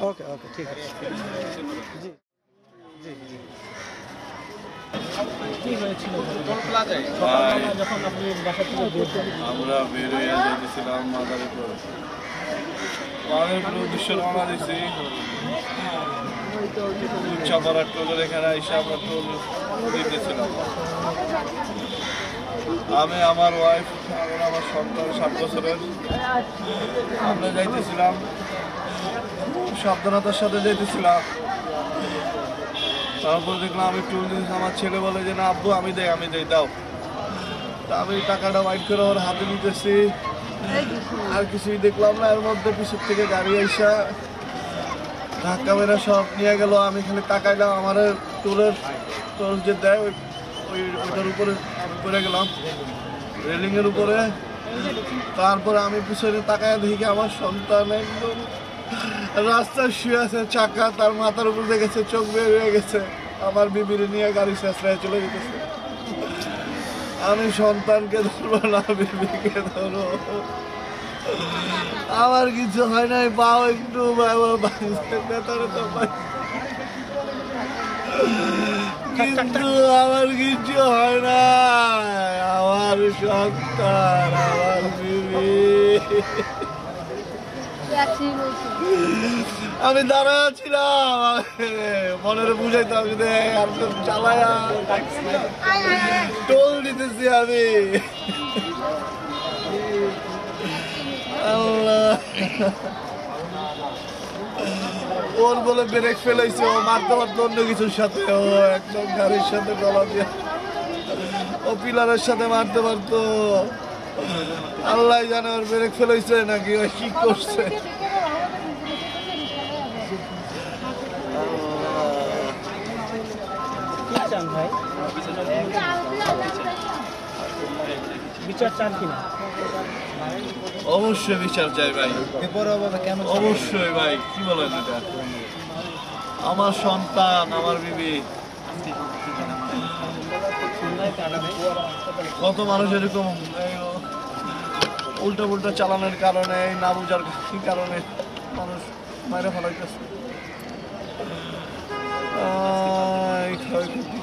ওকে ওকে ঠিক আছে জি জি জি কি হয়েছিল যখন আপনি বাসা থেকে আমরা বের হয়ে যেতেছিলাম মাদারীপুর উদ্দেশ্য রওনা দিয়েছি চাপাড়া টোলের এখানে এসে আমরা টোল দিতেছিলাম আমি আমার ওয়াইফ আমার সন্তান 7 বছরের আমরা যাইতেছিলাম সাবধানতার সাথে যাইতেছিলাম তারপর দেখলাম আমি টোল দিয়েছি আমার ছেলে বলে যে না আব্বু আমি দেই দাও তা আমি টাকাটা ওয়াইট করে ওর হাতে নিতেছি আর কিছুই দেখলাম না এর মধ্যে পিছন থেকে গাড়ি আইসা ধাক্কা মেরা সব নিয়ে গেল আমি খালি তাকাইলাম আমার টোল যে দেয় ওইটার উপরে আমি পড়ে গেলাম রেলিংয়ের উপরে তারপরে আমি পিছনে তাকায় দেখি আমার সন্তান একদম রাস্তায় শুয়ে আছে চাকা তার মাথার উপর দেখেছে চোখ বের হয়ে গেছে আমার বিবির নিয়ে গাড়ি শেষরায় চলে যেতেছে আমি সন্তানকে ধরবো না বিবিকে ধরো আমার কিছু হয় নাই পাও একটু কিন্তু আমার কিছু হয় না আমার সন্তান আমার বিবি আমি দাঁড়াচ্ছিলাম মনের বুঝাইতাম চালায়া টোল দিতেছি আমি আল্লাহ ওর বলে ব্রেক ফেলাইছে ও মারতে মারতে অন্য কিছুর সাথে ও একদম গাড়ির সাথে গলা দিয়ে ও পিলারের সাথে মারতে পারতো আল্লাহ জানে ওর ব্রেক ফেলাইছে নাকি ও কি করছে ভাই বিচার চান কিনা অবশ্যই বিচার চাই ভাই অবশ্যই ভাই কি বলেন এটা আমার সন্তান আমার বিবি কত মানুষ এরকম উল্টা পুল্টা চালানোর কারণে না বুঝার কারণে মানুষ মাইরে ফেলাইতেছে ক্ষয়ক্ষতি